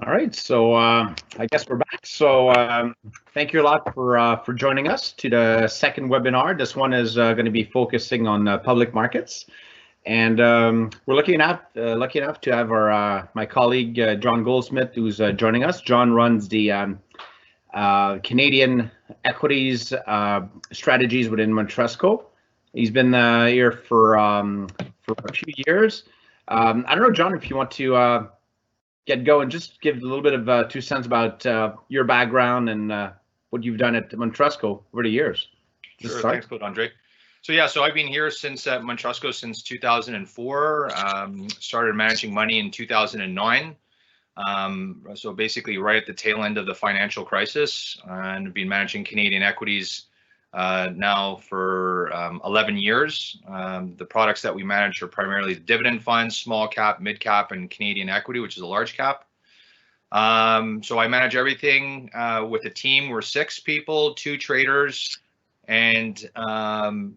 All right, so I guess we're back. So thank you a lot for joining us to the second webinar. This one is going to be focusing on public markets, and we're lucky enough to have our my colleague John Goldsmith, who's joining us. John runs the Canadian equities strategies within Montrusco. He's been here for a few years. I don't know, John, if you want to get going, just give a little bit of 2 cents about your background and what you've done at Montrusco over the years. Sure, thanks, Claude Andre. So I've been here since Montrusco since 2004. Started managing money in 2009. So basically right at the tail end of the financial crisis, and been managing Canadian equities now for 11 years. The products that we manage are primarily the dividend funds, small cap, mid cap, and Canadian equity, which is a large cap. So I manage everything with a team. We're 6 people, 2 traders, and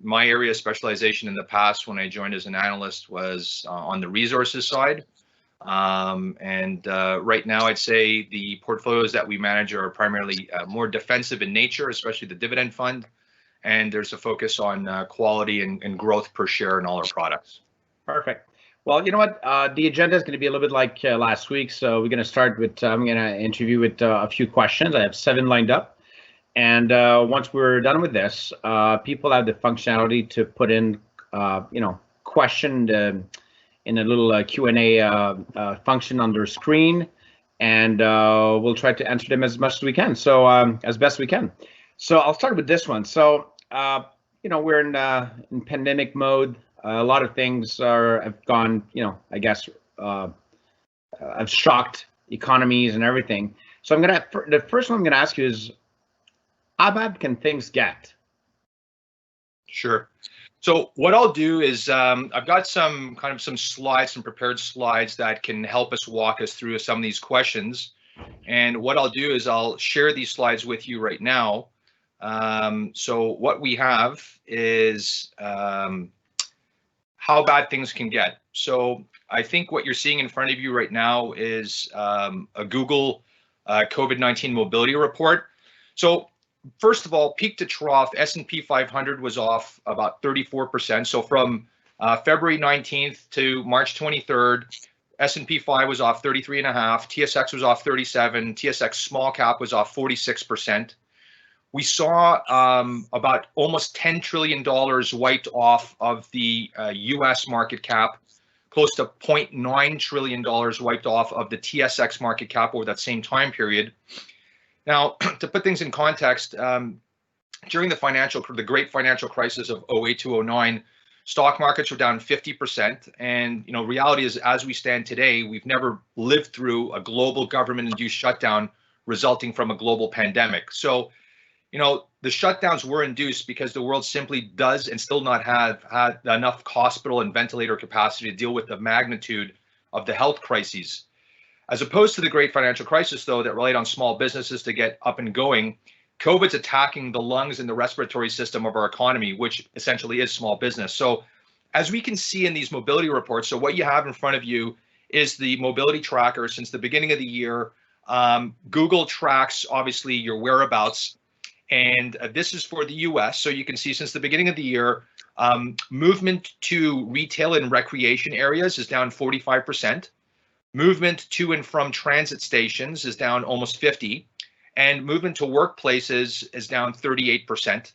my area of specialization in the past when I joined as an analyst was on the resources side. Right now I'd say the portfolios that we manage are primarily more defensive in nature, especially the dividend fund. And there's a focus on quality and growth per share in all our products. Perfect. Well, you know what? The agenda is going to be a little bit like last week. So we're going to start with, I'm going to interview with a few questions. I have 7 lined up. And once we're done with this, people have the functionality to put in, question in a little Q&A function on their screen. And we'll try to answer them as much as we can. So as best we can. So I'll start with this one. So, we're in pandemic mode. A lot of things have gone, I guess, have shocked economies and everything. So the first one I'm gonna ask you is, how bad can things get? Sure. So what I'll do is I've got some slides, some prepared slides that can help us walk us through some of these questions. And what I'll do is I'll share these slides with you right now. So what we have is how bad things can get. So I think what you're seeing in front of you right now is a Google COVID-19 mobility report. So first of all, peak to trough, S&P 500 was off about 34%. So from February 19th to March 23rd, S&P 5 was off 33.5, TSX was off 37, TSX small cap was off 46%. We saw about almost $10 trillion wiped off of the US market cap, close to $0.9 trillion wiped off of the TSX market cap over that same time period. Now, to put things in context, during the great financial crisis of 08 to 09, stock markets were down 50%. And, reality is, as we stand today, we've never lived through a global government-induced shutdown resulting from a global pandemic. So, the shutdowns were induced because the world simply does and still not have had enough hospital and ventilator capacity to deal with the magnitude of the health crises. As opposed to the great financial crisis, though, that relied on small businesses to get up and going, COVID's attacking the lungs and the respiratory system of our economy, which essentially is small business. So as we can see in these mobility reports, so what you have in front of you is the mobility tracker since the beginning of the year. Google tracks, obviously, your whereabouts. And this is for the US. So you can see since the beginning of the year, movement to retail and recreation areas is down 45%. Movement to and from transit stations is down almost 50%. And movement to workplaces is down 38%.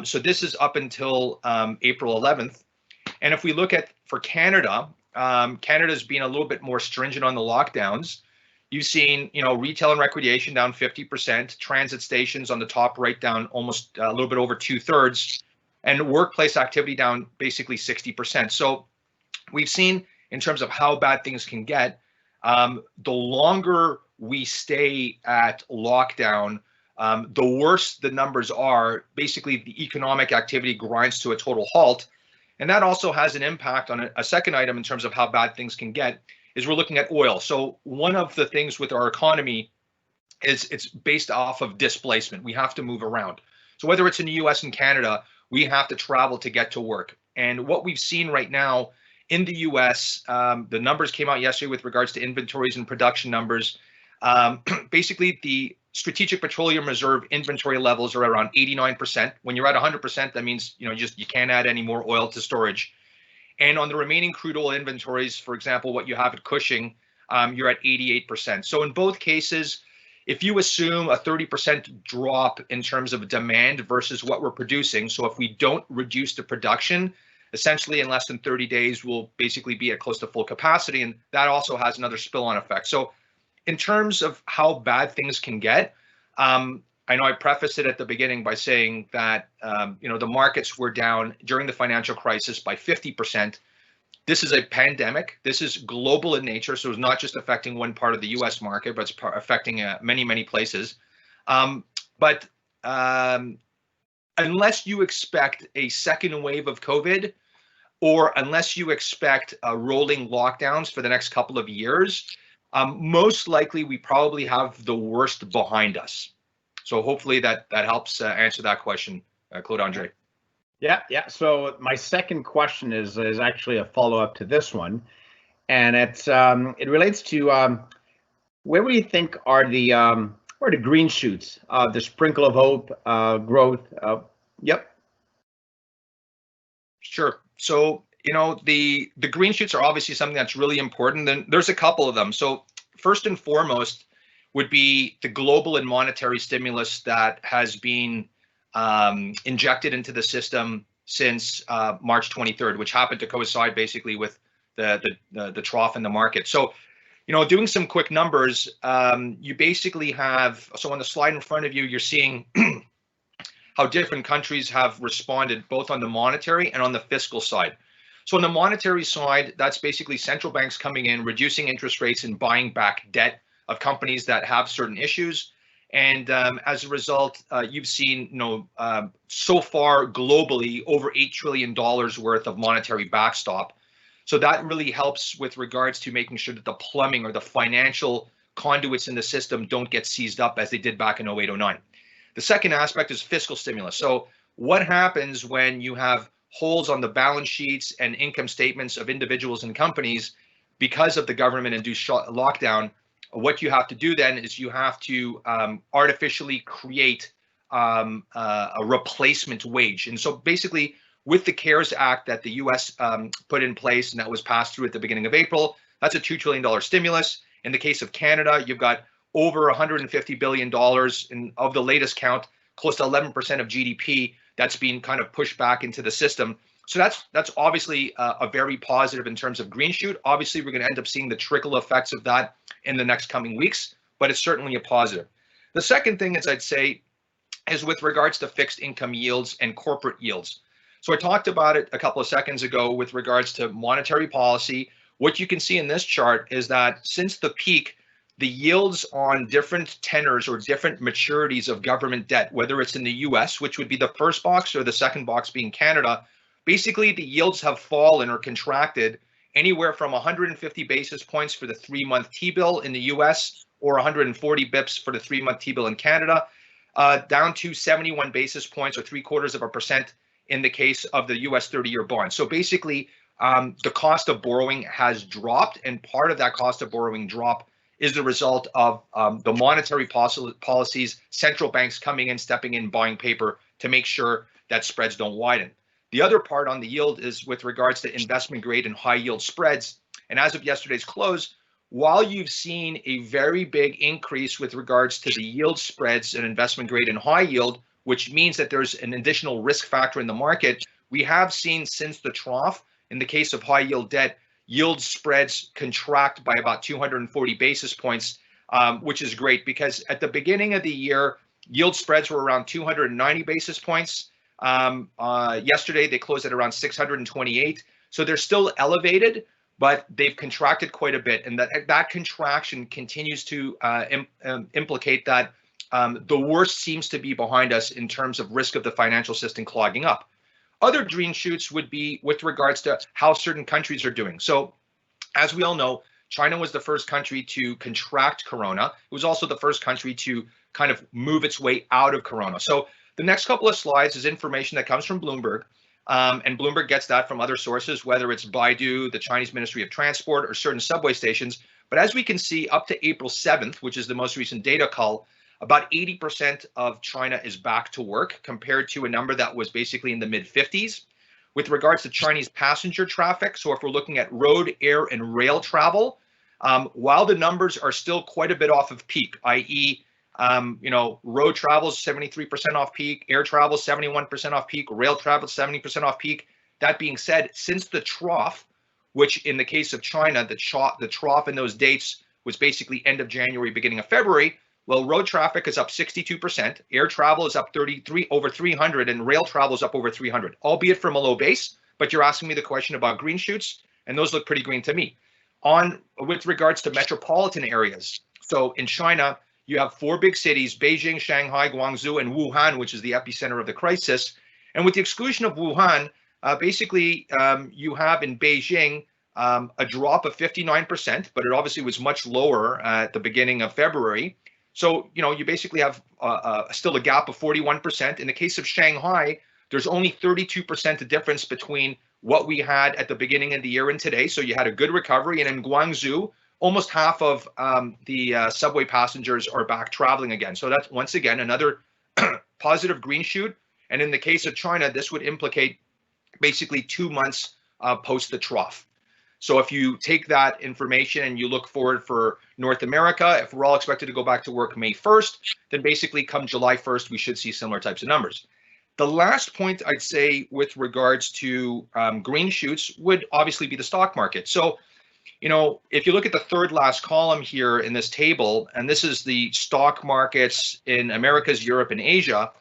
So this is up until April 11th. And if we look at for Canada, Canada's been a little bit more stringent on the lockdowns. You've seen, retail and recreation down 50%, transit stations on the top right down almost a little bit over 2/3, and workplace activity down basically 60%. So we've seen in terms of how bad things can get, the longer we stay at lockdown, the worse the numbers are. Basically, the economic activity grinds to a total halt. And that also has an impact on a second item in terms of how bad things can get, is we're looking at oil. So one of the things with our economy is it's based off of displacement. We have to move around. So whether it's in the US and Canada, we have to travel to get to work. And what we've seen right now in the US, the numbers came out yesterday with regards to inventories and production numbers. Basically, the Strategic Petroleum Reserve inventory levels are around 89%. When you're at 100%, that means you can't add any more oil to storage. And on the remaining crude oil inventories, for example, what you have at Cushing, you're at 88%. So in both cases, if you assume a 30% drop in terms of demand versus what we're producing, so if we don't reduce the production, essentially in less than 30 days, we'll basically be at close to full capacity. And that also has another spill-on effect. So in terms of how bad things can get, I know I prefaced it at the beginning by saying that the markets were down during the financial crisis by 50%. This is a pandemic. This is global in nature, so it's not just affecting one part of the U.S. market, but it's affecting many, many places. But unless you expect a second wave of COVID, or unless you expect rolling lockdowns for the next couple of years, most likely we probably have the worst behind us. So hopefully that helps answer that question, Claude Andre. Yeah. So my second question is actually a follow-up to this one, and it relates to where we think are the green shoots, the sprinkle of hope, growth. Yep. Sure. So the green shoots are obviously something that's really important. And there's a couple of them. So first and foremost would be the global and monetary stimulus that has been injected into the system since March 23rd, which happened to coincide basically with the trough in the market. So, doing some quick numbers, you basically have, so on the slide in front of you, you're seeing how different countries have responded both on the monetary and on the fiscal side. So on the monetary side, that's basically central banks coming in, reducing interest rates and buying back debt of companies that have certain issues. And as a result, you've seen, so far globally over $8 trillion worth of monetary backstop. So that really helps with regards to making sure that the plumbing or the financial conduits in the system don't get seized up as they did back in 08-09. The second aspect is fiscal stimulus. So what happens when you have holes on the balance sheets and income statements of individuals and companies because of the government-induced lockdown? What you have to do then is you have to artificially create a replacement wage. And so basically, with the CARES Act that the US put in place and that was passed through at the beginning of April, that's a $2 trillion stimulus. In the case of Canada, you've got over $150 billion, and of the latest count, close to 11% of GDP that's being kind of pushed back into the system. So that's obviously a very positive in terms of green shoot. Obviously, we're going to end up seeing the trickle effects of that in the next coming weeks, but it's certainly a positive. The second thing is I'd say is with regards to fixed income yields and corporate yields. So I talked about it a couple of seconds ago with regards to monetary policy. What you can see in this chart is that since the peak, the yields on different tenors or different maturities of government debt, whether it's in the US, which would be the first box, or the second box being Canada, basically the yields have fallen or contracted anywhere from 150 basis points for the 3-month T-bill in the US or 140 bips for the 3-month T-bill in Canada, down to 71 basis points or 0.75% in the case of the US 30-year bond. So basically, the cost of borrowing has dropped, and part of that cost of borrowing drop is the result of the monetary policies, central banks coming in, stepping in, buying paper to make sure that spreads don't widen. The other part on the yield is with regards to investment grade and high yield spreads. And as of yesterday's close, while you've seen a very big increase with regards to the yield spreads in investment grade and high yield, which means that there's an additional risk factor in the market, we have seen since the trough, in the case of high yield debt, yield spreads contract by about 240 basis points, which is great because at the beginning of the year, yield spreads were around 290 basis points. Yesterday, they closed at around 628. So they're still elevated, but they've contracted quite a bit. And that contraction continues to implicate that the worst seems to be behind us in terms of risk of the financial system clogging up. Other green shoots would be with regards to how certain countries are doing. So as we all know, China was the first country to contract Corona. It was also the first country to kind of move its way out of Corona. So the next couple of slides is information that comes from Bloomberg, and Bloomberg gets that from other sources, whether it's Baidu, the Chinese Ministry of Transport, or certain subway stations. But as we can see, up to April 7th, which is the most recent data call, about 80% of China is back to work compared to a number that was basically in the mid 50s. With regards to Chinese passenger traffic, so if we're looking at road, air, and rail travel, while the numbers are still quite a bit off of peak, i.e., road travel is 73% off peak, air travel is 71% off peak, rail travel is 70% off peak. That being said, since the trough, which in the case of China, the trough in those dates was basically end of January, beginning of February, well, road traffic is up 62%, air travel is up over 300, and rail travel is up over 300, albeit from a low base. But you're asking me the question about green shoots, and those look pretty green to me. With regards to metropolitan areas, so in China, you have 4 big cities: Beijing, Shanghai, Guangzhou, and Wuhan, which is the epicenter of the crisis. And with the exclusion of Wuhan, you have in Beijing a drop of 59%, but it obviously was much lower at the beginning of February. So, you basically have still a gap of 41%. In the case of Shanghai, there's only 32% difference between what we had at the beginning of the year and today. So you had a good recovery. And in Guangzhou, almost half of the subway passengers are back traveling again. So that's, once again, another positive green shoot. And in the case of China, this would implicate basically 2 months post the trough. So if you take that information and you look forward for North America, if we're all expected to go back to work May 1st, then basically come July 1st, we should see similar types of numbers. The last point I'd say with regards to green shoots would obviously be the stock market. So, if you look at the third last column here in this table, and this is the stock markets in Americas, Europe, and Asia,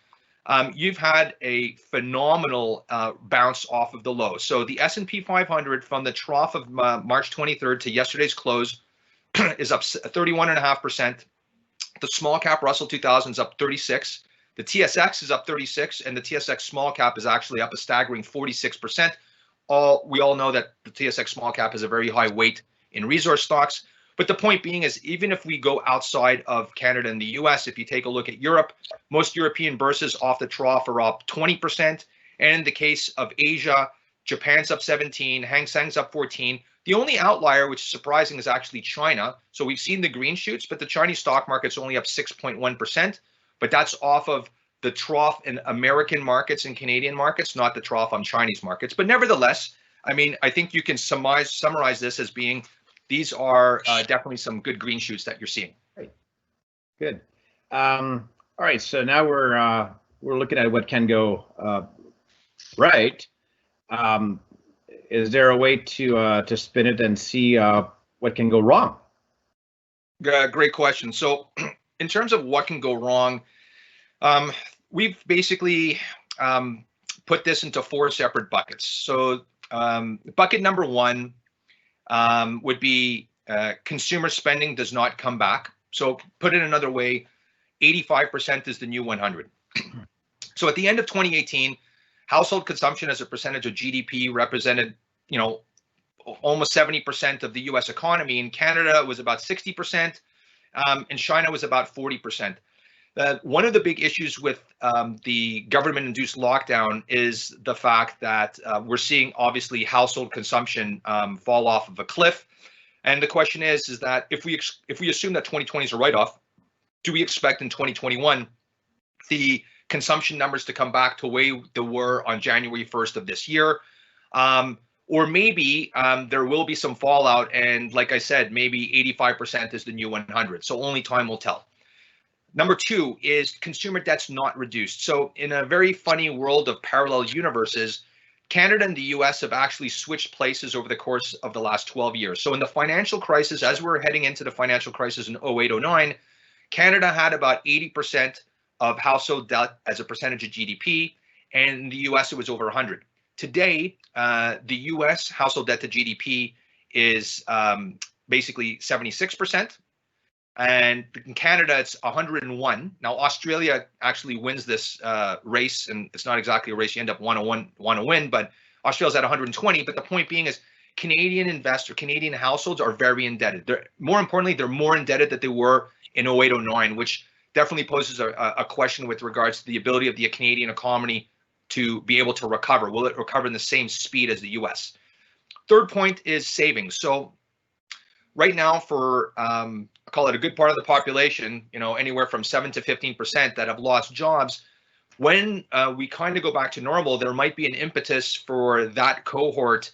you've had a phenomenal bounce off of the low. So the S&P 500 from the trough of March 23rd to yesterday's close is up 31.5%. The small cap Russell 2000 is up 36. The TSX is up 36, and the TSX small cap is actually up a staggering 46%. We all know that the TSX small cap has a very high weight in resource stocks. But the point being is, even if we go outside of Canada and the US, if you take a look at Europe, most European bourses off the trough are up 20%. And in the case of Asia, Japan's up 17, Hang Seng's up 14. The only outlier, which is surprising, is actually China. So we've seen the green shoots, but the Chinese stock market's only up 6.1%. But that's off of the trough in American markets and Canadian markets, not the trough on Chinese markets. But nevertheless, I think you can summarize this as being, these are definitely some good green shoots that you're seeing. Right. Good. All right. So now we're looking at what can go right. Is there a way to spin it and see what can go wrong? Great question. So, in terms of what can go wrong, we've basically put this into 4 separate buckets. So, bucket number 1 would be consumer spending does not come back. So put it another way, 85% is the new 100. So at the end of 2018, household consumption as a percentage of GDP represented, almost 70% of the US economy. In Canada, it was about 60%. In China, it was about 40%. One of the big issues with the government-induced lockdown is the fact that we're seeing, obviously, household consumption fall off of a cliff. And the question is that if we assume that 2020 is a write-off, do we expect in 2021 the consumption numbers to come back to the way they were on January 1st of this year? Or maybe there will be some fallout, and like I said, maybe 85% is the new 100. So only time will tell. Number 2 is consumer debt's not reduced. So in a very funny world of parallel universes, Canada and the US have actually switched places over the course of the last 12 years. So in the financial crisis, as we're heading into the financial crisis in 08-09, Canada had about 80% of household debt as a percentage of GDP, and in the US it was over 100. Today, the US household debt to GDP is basically 76%. And in Canada, it's 101. Now, Australia actually wins this race, and it's not exactly a race you end up want to win, but Australia's at 120. But the point being is Canadian households are very indebted. More importantly, they're more indebted than they were in 08-09, which definitely poses a question with regards to the ability of the Canadian economy to be able to recover. Will it recover in the same speed as the US? Third point is savings. So right now for I call it a good part of the population, anywhere from 7 to 15% that have lost jobs. When we kind of go back to normal, there might be an impetus for that cohort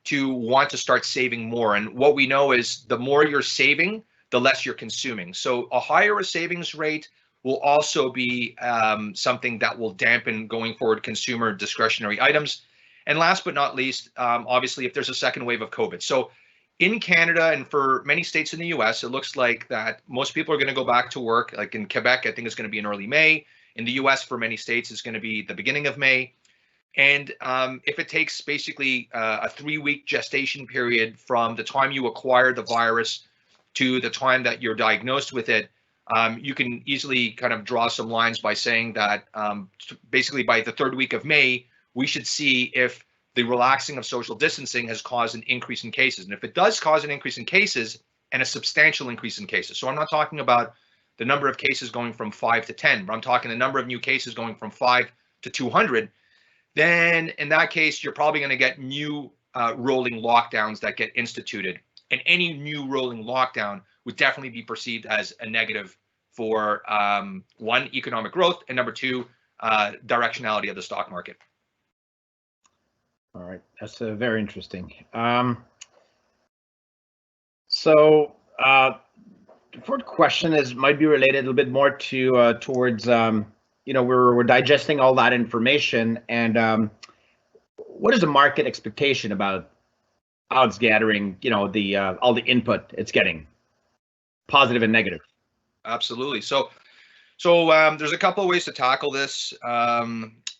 to want to start saving more. And what we know is the more you're saving, the less you're consuming. So a higher savings rate will also be something that will dampen going forward consumer discretionary items. And last but not least, obviously, if there's a second wave of COVID. So in Canada and for many states in the US, it looks like that most people are going to go back to work. Like in Quebec, I think it's going to be in early May. In the US, for many states, it's going to be the beginning of May. And if it takes basically a 3-week gestation period from the time you acquire the virus to the time that you're diagnosed with it, you can easily kind of draw some lines by saying that basically by the 3rd week of May, we should see if the relaxing of social distancing has caused an increase in cases. And if it does cause an increase in cases and a substantial increase in cases, so I'm not talking about the number of cases going from 5 to 10, but I'm talking the number of new cases going from 5 to 200, then in that case, you're probably going to get new rolling lockdowns that get instituted. And any new rolling lockdown would definitely be perceived as a negative for one, economic growth, and number two, directionality of the stock market. All right, that's very interesting. So the fourth question might be related a little bit more to towards we're digesting all that information, and what is the market expectation about how it's gathering the all the input it's getting, positive and negative? Absolutely. So there's a couple of ways to tackle this.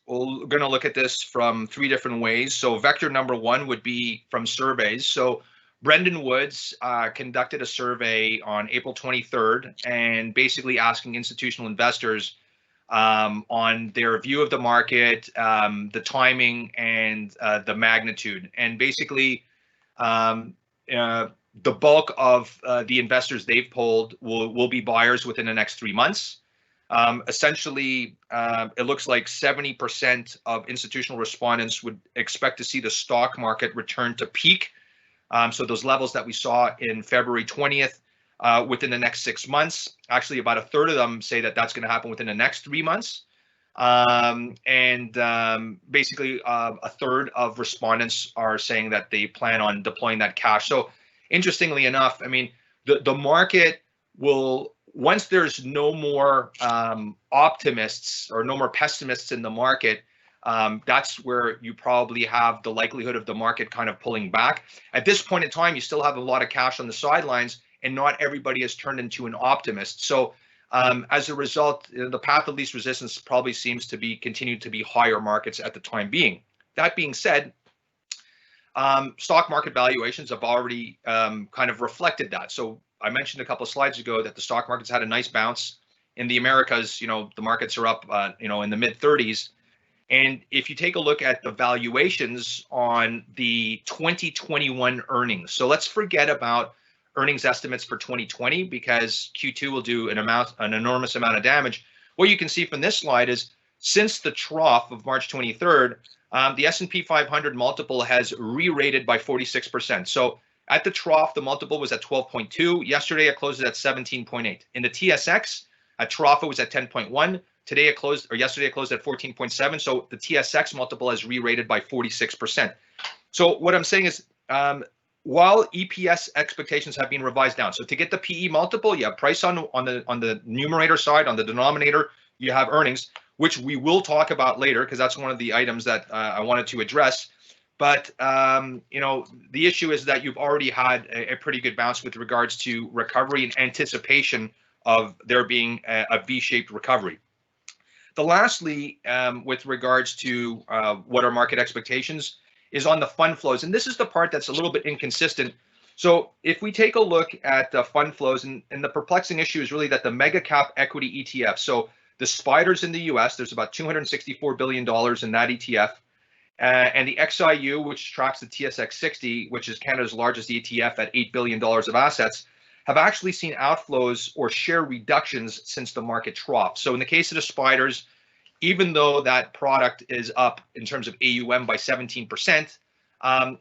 We're going to look at this from 3 different ways. So vector number 1 would be from surveys. So Brendan Woods conducted a survey on April 23rd and basically asking institutional investors on their view of the market, the timing, and the magnitude. And basically, the bulk of the investors they've polled will be buyers within the next 3 months. Essentially, it looks like 70% of institutional respondents would expect to see the stock market return to peak. So those levels that we saw in February 20th within the next 6 months. Actually, about a third of them say that that's going to happen within the next 3 months. Basically, a third of respondents are saying that they plan on deploying that cash. So interestingly enough, I mean, the market will, once there's no more optimists or no more pessimists in the market, that's where you probably have the likelihood of the market kind of pulling back. At this point in time, you still have a lot of cash on the sidelines, and not everybody has turned into an optimist. So as a result, the path of least resistance probably seems to be continued to be higher markets at the time being. That being said, stock market valuations have already kind of reflected that. So I mentioned a couple of slides ago that the stock market's had a nice bounce. In the Americas, the markets are up, in the mid 30s. And if you take a look at the valuations on the 2021 earnings, so let's forget about earnings estimates for 2020 because Q2 will do an enormous amount of damage. What you can see from this slide is since the trough of March 23rd, the S&P 500 multiple has re-rated by 46%. So at the trough, the multiple was at 12.2. Yesterday, it closed at 17.8. In the TSX, at trough, it was at 10.1. Today, yesterday, it closed at 14.7. So the TSX multiple has re-rated by 46%. So what I'm saying is, while EPS expectations have been revised down, so to get the PE multiple, you have price on the numerator side. On the denominator, you have earnings, which we will talk about later because that's one of the items that I wanted to address. But the issue is that you've already had a pretty good bounce with regards to recovery and anticipation of there being a V-shaped recovery. Lastly, with regards to what are market expectations, is on the fund flows. And this is the part that's a little bit inconsistent. So if we take a look at the fund flows, and the perplexing issue is really that the mega cap equity ETF, so the spiders in the US, there's about $264 billion in that ETF. And the XIU, which tracks the TSX 60, which is Canada's largest ETF at $8 billion of assets, have actually seen outflows or share reductions since the market trough. So in the case of the spiders, even though that product is up in terms of AUM by 17%,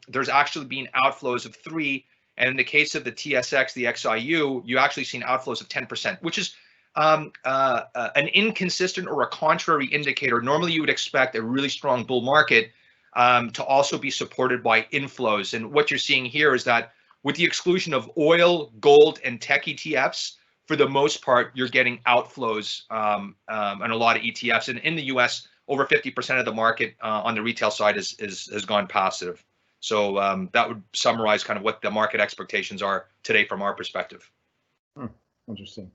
there's actually been outflows of 3%. And in the case of the TSX, the XIU, you actually seen outflows of 10%, which is an inconsistent or a contrary indicator. Normally, you would expect a really strong bull market to also be supported by inflows. And what you're seeing here is that with the exclusion of oil, gold, and tech ETFs, for the most part, you're getting outflows on a lot of ETFs. And in the US, over 50% of the market on the retail side has gone passive. So that would summarize kind of what the market expectations are today from our perspective. Interesting.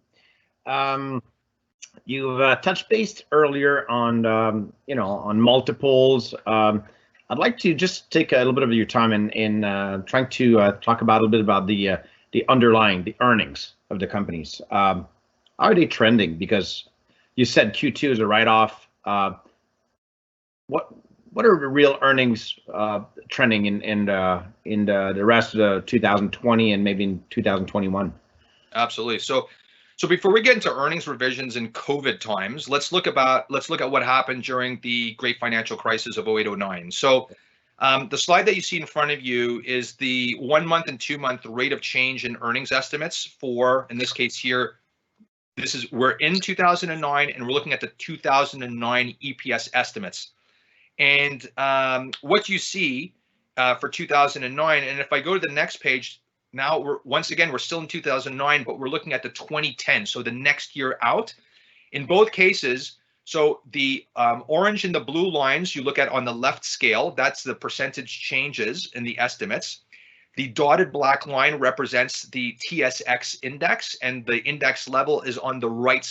You've touched base earlier on, on multiples. I'd like to just take a little bit of your time in trying to talk about a little bit about the underlying, the earnings of the companies. How are they trending? Because you said Q2 is a write-off. What are the real earnings trending in the rest of the 2020 and maybe in 2021? Absolutely. So before we get into earnings revisions in COVID times, let's look at what happened during the great financial crisis of 08-09. So the slide that you see in front of you is the 1 month and 2 month rate of change in earnings estimates for, in this case here, we're in 2009 and we're looking at the 2009 EPS estimates. And what you see for 2009, and if I go to the next page, now we're still in 2009, but we're looking at the 2010, so the next year out. In both cases, so the orange and the blue lines you look at on the left scale, that's the percentage changes in the estimates. The dotted black line represents the TSX index, and the index level is on the right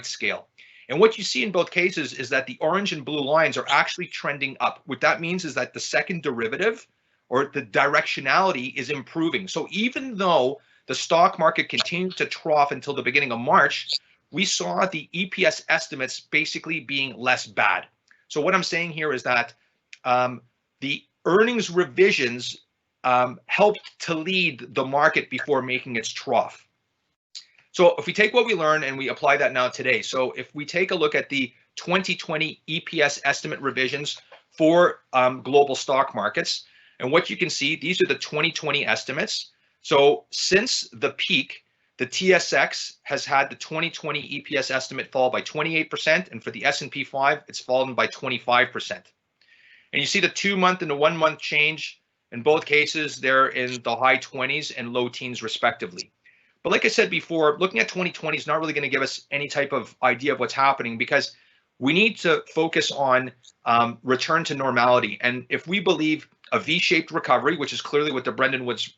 scale. And what you see in both cases is that the orange and blue lines are actually trending up. What that means is that the second derivative, or the directionality, is improving. So even though the stock market continued to trough until the beginning of March, we saw the EPS estimates basically being less bad. So what I'm saying here is that the earnings revisions helped to lead the market before making its trough. So if we take what we learned and we apply that now today, so if we take a look at the 2020 EPS estimate revisions for global stock markets, and what you can see, these are the 2020 estimates. So since the peak, the TSX has had the 2020 EPS estimate fall by 28%, and for the S&P 5, it's fallen by 25%. And you see the 2 month and the 1 month change. In both cases, they're in the high 20s and low teens respectively. But like I said before, looking at 2020 is not really going to give us any type of idea of what's happening, because we need to focus on return to normality. And if we believe a V-shaped recovery, which is clearly what the Brendan Woods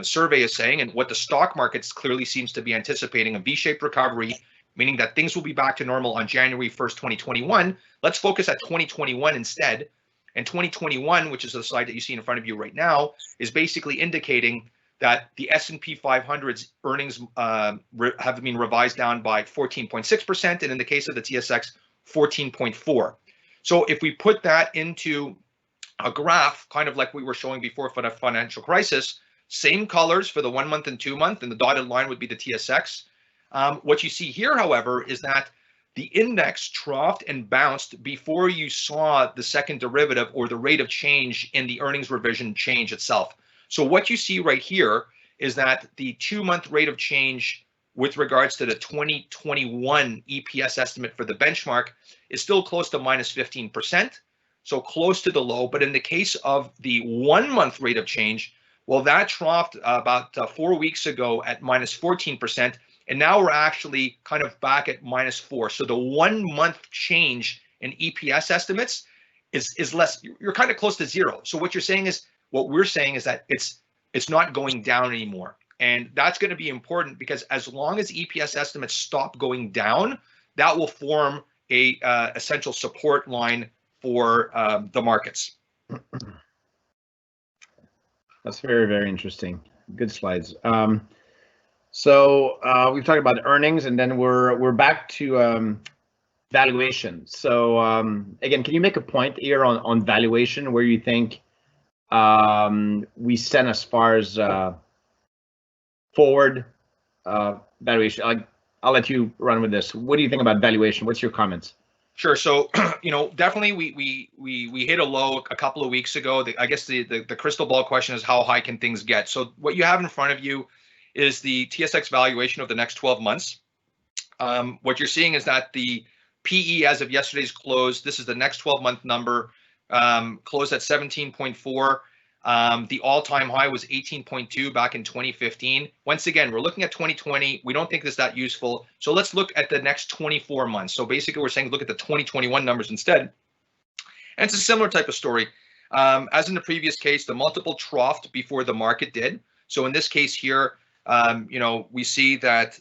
survey is saying, and what the stock markets clearly seems to be anticipating, a V-shaped recovery, meaning that things will be back to normal on January 1st, 2021. Let's focus at 2021 instead. And 2021, which is the slide that you see in front of you right now, is basically indicating that the S&P 500's earnings have been revised down by 14.6%, and in the case of the TSX, 14.4%. So if we put that into a graph, kind of like we were showing before for the financial crisis, same colors for the 1 month and 2 month, and the dotted line would be the TSX. What you see here, however, is that the index troughed and bounced before you saw the second derivative or the rate of change in the earnings revision change itself. So what you see right here is that the 2 month rate of change with regards to the 2021 EPS estimate for the benchmark is still close to minus 15%, so close to the low. But in the case of the 1 month rate of change, well, that troughed about 4 weeks ago at minus 14%, and now we're actually kind of back at minus 4%. So the 1 month change in EPS estimates is less. You're kind of close to zero. So what we're saying is that it's not going down anymore. And that's going to be important, because as long as EPS estimates stop going down, that will form a essential support line for the markets. That's very, very interesting. Good slides. So we've talked about earnings, and then we're back to valuation. So again, can you make a point here on valuation, where you think we stand as far as forward valuation? I'll let you run with this. What do you think about valuation? What's your comments? Sure. So, definitely we hit a low a couple of weeks ago. I guess the crystal ball question is how high can things get? So what you have in front of you is the TSX valuation of the next 12 months. What you're seeing is that the PE as of yesterday's close, this is the next 12-month number, closed at 17.4. The all-time high was 18.2 back in 2015. Once again, we're looking at 2020. We don't think this is that useful. So let's look at the next 24 months. So basically, we're saying look at the 2021 numbers instead. And it's a similar type of story. As in the previous case, the multiple troughed before the market did. So in this case here, we see that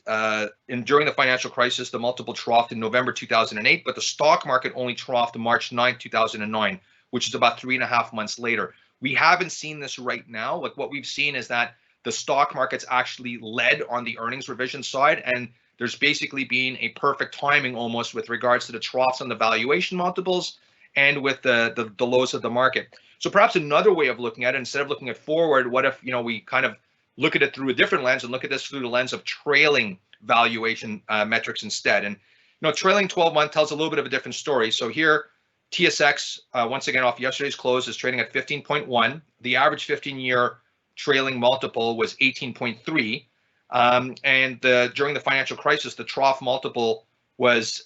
during the financial crisis, the multiple troughed in November 2008, but the stock market only troughed March 9, 2009, which is about 3.5 months later. We haven't seen this right now. Like what we've seen is that the stock market's actually led on the earnings revision side, and there's basically been a perfect timing almost with regards to the troughs on the valuation multiples and with the lows of the market. So perhaps another way of looking at it, instead of looking at forward, what if we kind of look at it through a different lens and look at this through the lens of trailing valuation metrics instead. And trailing 12-month tells a little bit of a different story. So here, TSX, once again, off yesterday's close, is trading at 15.1. The average 15-year trailing multiple was 18.3. And during the financial crisis, the trough multiple was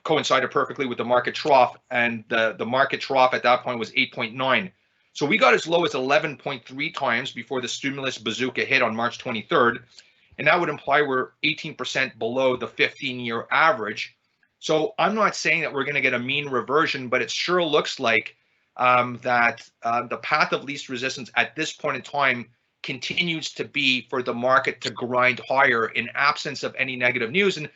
coincided perfectly with the market trough, and the market trough at that point was 8.9. So we got as low as 11.3 times before the stimulus bazooka hit on March 23rd, and that would imply we're 18% below the 15-year average. So I'm not saying that we're going to get a mean reversion, but it sure looks like that the path of least resistance at this point in time continues to be for the market to grind higher in absence of any negative news. And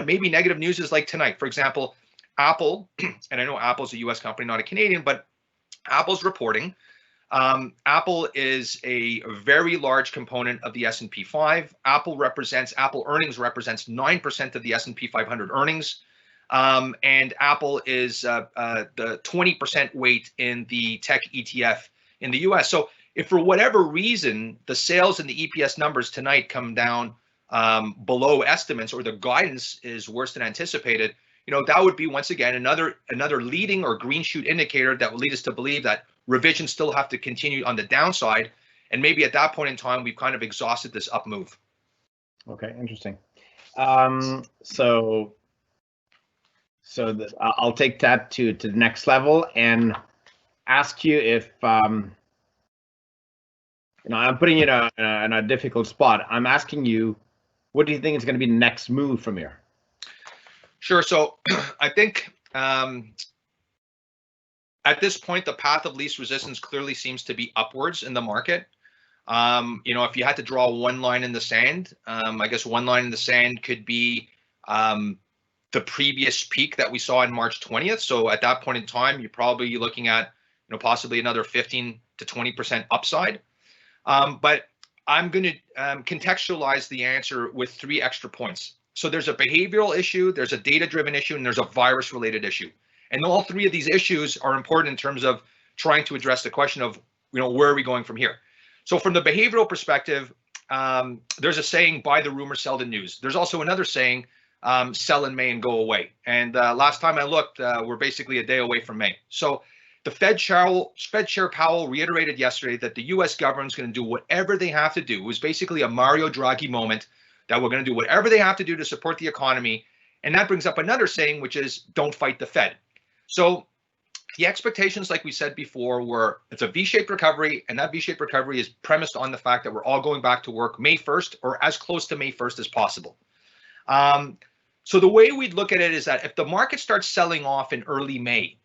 maybe negative news is like tonight. For example, Apple, and I know Apple's a US company, not a Canadian, but Apple's reporting. Apple is a very large component of the S&P 5. Apple earnings represents 9% of the S&P 500 earnings. And Apple is the 20% weight in the tech ETF in the US. So if for whatever reason the sales and the EPS numbers tonight come down below estimates, or the guidance is worse than anticipated, that would be once again another leading or green shoot indicator that would lead us to believe that revisions still have to continue on the downside. And maybe at that point in time, we've kind of exhausted this up move. Okay, interesting. So I'll take that to the next level and ask you if I'm putting you in a difficult spot. I'm asking you, what do you think is going to be the next move from here? Sure. So I think at this point, the path of least resistance clearly seems to be upwards in the market. If you had to draw one line in the sand, I guess one line in the sand could be the previous peak that we saw in March 20th. So at that point in time, you're probably looking at possibly another 15 to 20% upside. But I'm going to contextualize the answer with 3 extra points. So there's a behavioral issue, there's a data-driven issue, and there's a virus-related issue. And all 3 of these issues are important in terms of trying to address the question of, where are we going from here? So from the behavioral perspective, there's a saying, buy the rumor, sell the news. There's also another saying, sell in May and go away. And last time I looked, we're basically a day away from May. So the Fed Chair Powell reiterated yesterday that the U.S. government's going to do whatever they have to do. It was basically a Mario Draghi moment, that we're going to do whatever they have to do to support the economy. And that brings up another saying, which is don't fight the Fed. So the expectations, like we said before, were it's a V-shaped recovery, and that V-shaped recovery is premised on the fact that we're all going back to work May 1st or as close to May 1st as possible. So the way we'd look at it is that if the market starts selling off in early May,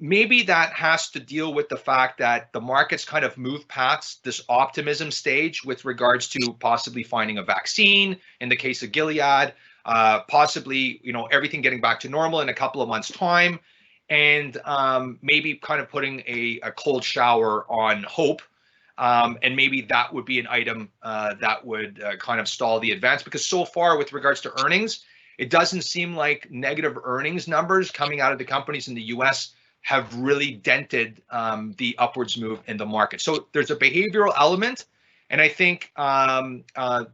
maybe that has to deal with the fact that the markets kind of move past this optimism stage with regards to possibly finding a vaccine in the case of Gilead, possibly, everything getting back to normal in a couple of months' time, and maybe kind of putting a cold shower on hope. And maybe that would be an item that would kind of stall the advance, because so far with regards to earnings, it doesn't seem like negative earnings numbers coming out of the companies in the US have really dented the upwards move in the market. So there's a behavioral element. And I think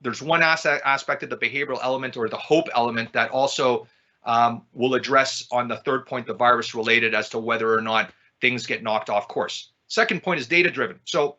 there's one aspect of the behavioral element, or the hope element, that also will address on the third point, the virus related, as to whether or not things get knocked off course. Second point is data driven. So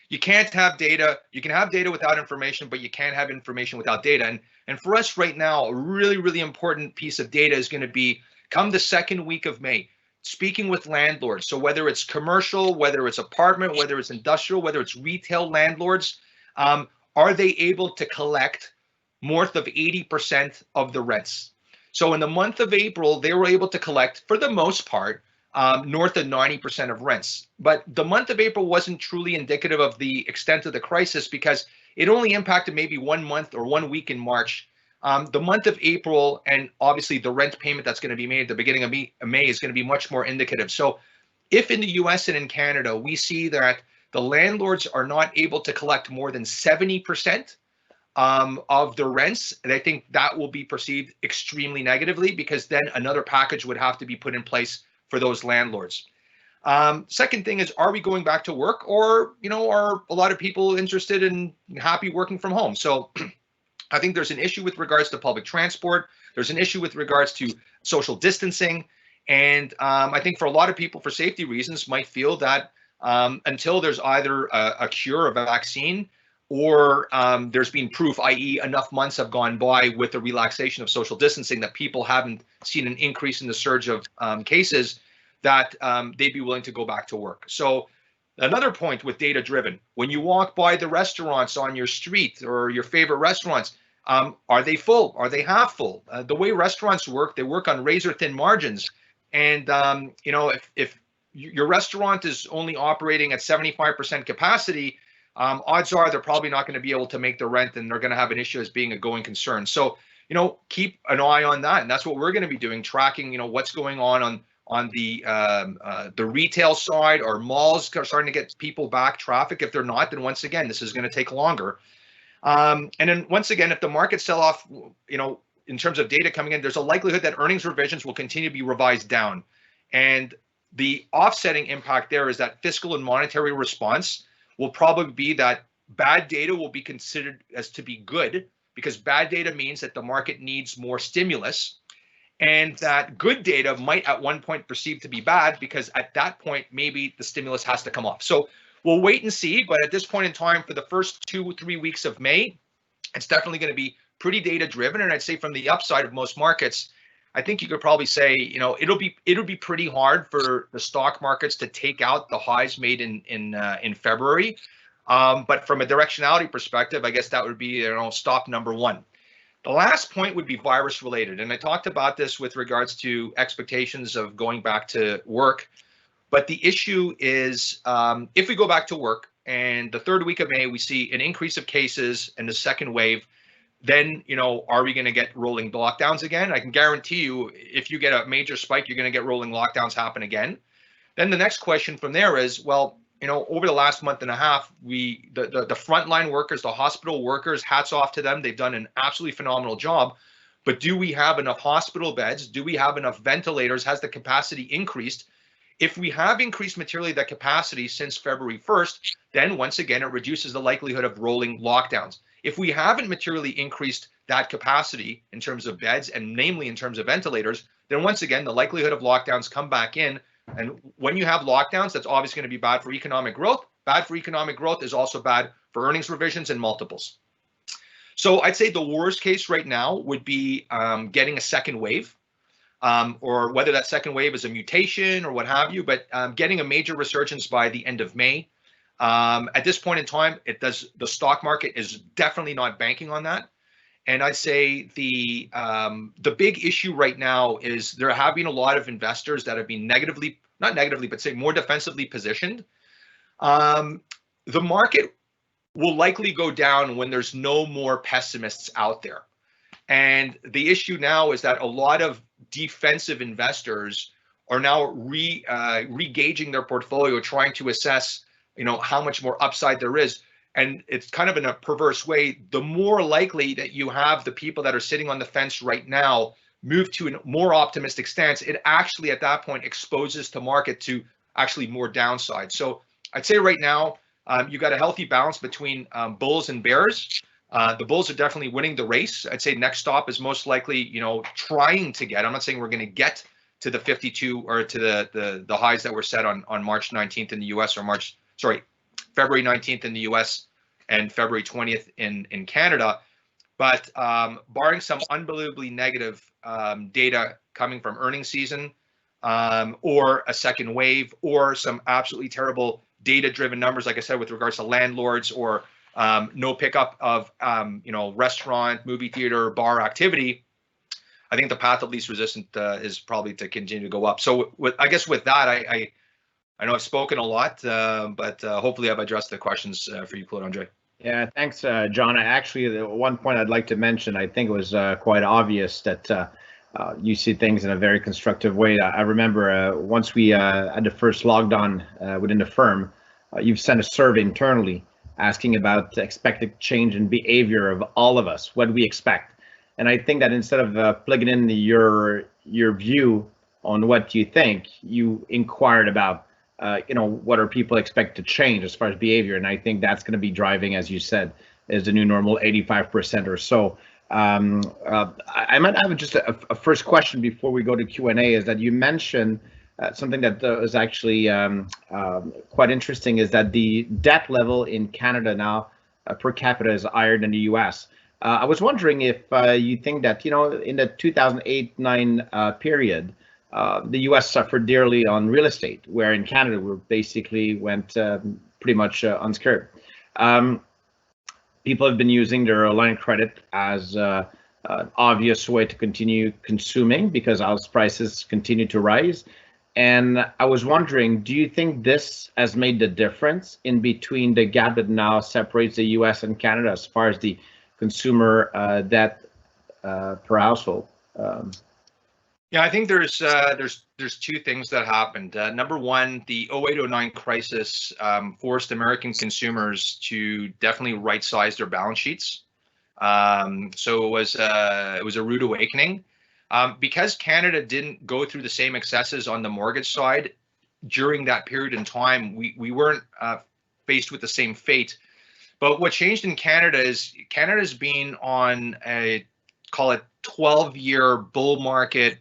you can't have data. You can have data without information, but you can't have information without data. And for us right now, a really, really important piece of data is going to be come the second week of May, speaking with landlords. So whether it's commercial, whether it's apartment, whether it's industrial, whether it's retail landlords, are they able to collect north of 80% of the rents? So in the month of April, they were able to collect, for the most part, north of 90% of rents. But the month of April wasn't truly indicative of the extent of the crisis because it only impacted maybe 1 month or 1 week in March. The month of April, and obviously the rent payment that's going to be made at the beginning of May is going to be much more indicative. So if in the US and in Canada, we see that the landlords are not able to collect more than 70% of the rents, and I think that will be perceived extremely negatively because then another package would have to be put in place for those landlords. Second thing is, are we going back to work, or are a lot of people interested in happy working from home? So I think there's an issue with regards to public transport. There's an issue with regards to social distancing. And I think for a lot of people, for safety reasons, might feel that until there's either a cure, a vaccine, or there's been proof, i.e. enough months have gone by with the relaxation of social distancing that people haven't seen an increase in the surge of cases, that they'd be willing to go back to work. So another point with data driven, when you walk by the restaurants on your street or your favorite restaurants, are they full? Are they half full? The way restaurants work, they work on razor thin margins. And if your restaurant is only operating at 75% capacity, odds are they're probably not going to be able to make the rent, and they're going to have an issue as being a going concern. So, keep an eye on that, and that's what we're going to be doing, tracking, what's going on the retail side. Or malls are starting to get people back traffic. If they're not, then once again, this is going to take longer. And then once again, if the market sell off, in terms of data coming in, there's a likelihood that earnings revisions will continue to be revised down. And the offsetting impact there is that fiscal and monetary response will probably be that bad data will be considered as to be good, because bad data means that the market needs more stimulus, and that good data might at one point perceive to be bad, because at that point, maybe the stimulus has to come off. So we'll wait and see. But at this point in time, for the first 2 or 3 weeks of May, it's definitely going to be pretty data driven. And I'd say from the upside of most markets, I think you could probably say, it'll be pretty hard for the stock markets to take out the highs made in February. But from a directionality perspective, I guess that would be, stop number one. The last point would be virus related. And I talked about this with regards to expectations of going back to work. But the issue is, if we go back to work and the third week of May, we see an increase of cases in the second wave, then, are we going to get rolling lockdowns again? I can guarantee you, if you get a major spike, you're going to get rolling lockdowns happen again. Then the next question from there is, well, over the last month and a half, the frontline workers, the hospital workers, hats off to them. They've done an absolutely phenomenal job. But do we have enough hospital beds? Do we have enough ventilators? Has the capacity increased? If we have increased materially that capacity since February 1st, then once again, it reduces the likelihood of rolling lockdowns. If we haven't materially increased that capacity in terms of beds, and namely in terms of ventilators, then once again, the likelihood of lockdowns come back in. And when you have lockdowns, that's obviously going to be bad for economic growth. Bad for economic growth is also bad for earnings revisions and multiples. So I'd say the worst case right now would be getting a second wave, or whether that second wave is a mutation or what have you, but getting a major resurgence by the end of May. At this point in time, the stock market is definitely not banking on that. And I'd say the big issue right now is there have been a lot of investors that have been not negatively, but say more defensively positioned. The market will likely go down when there's no more pessimists out there. And the issue now is that a lot of defensive investors are now re-gauging their portfolio, trying to assess, how much more upside there is. And it's kind of in a perverse way, the more likely that you have the people that are sitting on the fence right now move to a more optimistic stance, it actually at that point exposes the market to actually more downside. So I'd say right now, you've got a healthy balance between bulls and bears. The bulls are definitely winning the race. I'd say next stop is most likely, trying to get. I'm not saying we're going to get to the 52 or to the highs that were set on March 19th in the U.S. or February 19th in the U.S. and February 20th in Canada. But barring some unbelievably negative data coming from earnings season, or a second wave, or some absolutely terrible data-driven numbers, like I said, with regards to landlords, or no pickup of restaurant, movie theater, bar activity, I think the path of least resistance is probably to continue to go up. So I guess with that, I know I've spoken a lot, but hopefully I've addressed the questions for you, Claude Andre. Yeah, thanks, John. Actually, the one point I'd like to mention, I think it was quite obvious that you see things in a very constructive way. I remember once we had the first lockdown within the firm, you've sent a survey internally asking about expected change in behavior of all of us, what we expect. And I think that instead of plugging in your view on what you think, you inquired about what are people expect to change as far as behavior. And I think that's going to be driving, as you said, is the new normal, 85% or so. I might have just a first question before we go to Q&A, is that you mentioned something that is actually quite interesting, is that the debt level in Canada now per capita is higher than the US. I was wondering if you think that, in the 2008-9 period, the US suffered dearly on real estate, where in Canada we basically went pretty much unscared. People have been using their line of credit as an obvious way to continue consuming because house prices continue to rise. And I was wondering, do you think this has made the difference in between the gap that now separates the US and Canada as far as the consumer debt per household? Yeah, I think there's two things that happened. Number one, the 08-09 crisis forced American consumers to definitely right-size their balance sheets. So it was a rude awakening. Because Canada didn't go through the same excesses on the mortgage side during that period in time, we weren't faced with the same fate. But what changed in Canada is Canada's been on a, call it 12-year bull market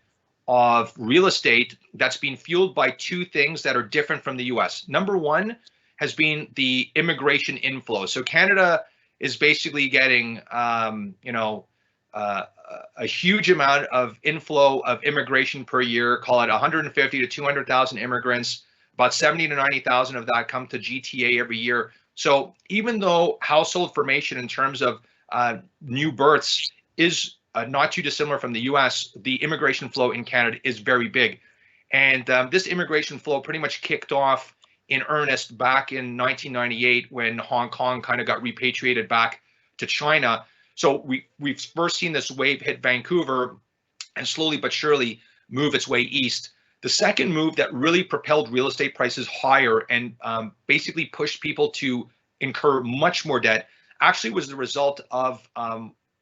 of real estate that's been fueled by two things that are different from the US. Number one has been the immigration inflow. So Canada is basically getting, a huge amount of inflow of immigration per year, call it 150 to 200,000 immigrants. About 70 to 90,000 of that come to GTA every year. So even though household formation in terms of new births is not too dissimilar from the US, the immigration flow in Canada is very big. And this immigration flow pretty much kicked off in earnest back in 1998 when Hong Kong kind of got repatriated back to China. So we've first seen this wave hit Vancouver and slowly but surely move its way east. The second move that really propelled real estate prices higher and basically pushed people to incur much more debt actually was the result of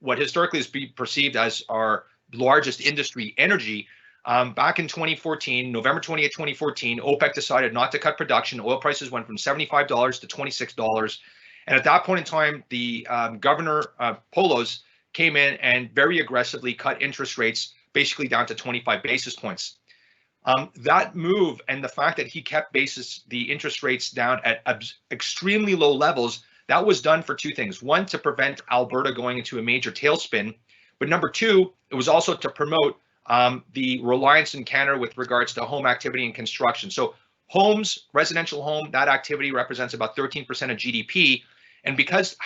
what historically is perceived as our largest industry, energy. Back in 2014, November 28, 2014, OPEC decided not to cut production. Oil prices went from $75 to $26. And at that point in time, the governor, Polos, came in and very aggressively cut interest rates basically down to 25 basis points. That move and the fact that he kept the interest rates down at extremely low levels, that was done for two things. One, to prevent Alberta going into a major tailspin. But number two, it was also to promote the reliance in Canada with regards to home activity and construction. So homes, residential home, that activity represents about 13% of GDP. And because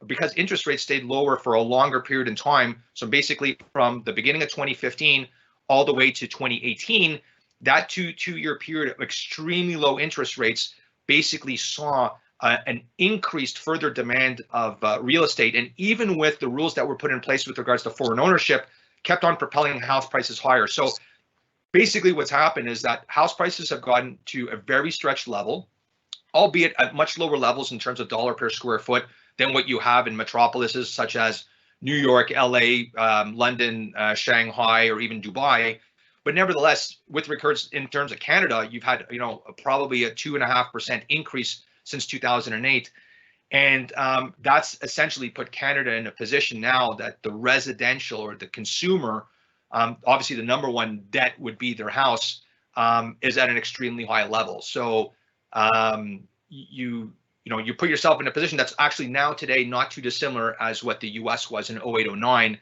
because interest rates stayed lower for a longer period in time, so basically from the beginning of 2015 all the way to 2018, that two-year period of extremely low interest rates basically saw an increased further demand of real estate. And even with the rules that were put in place with regards to foreign ownership, kept on propelling house prices higher. So basically what's happened is that house prices have gotten to a very stretched level, albeit at much lower levels in terms of dollar per square foot than what you have in metropolises such as New York, LA, London, Shanghai, or even Dubai. But nevertheless, with regards in terms of Canada, you've had probably a 2.5% increase since 2008. And that's essentially put Canada in a position now that the residential or the consumer, obviously the number one debt would be their house, is at an extremely high level. So you put yourself in a position that's actually now today not too dissimilar as what the U.S. was in 0809.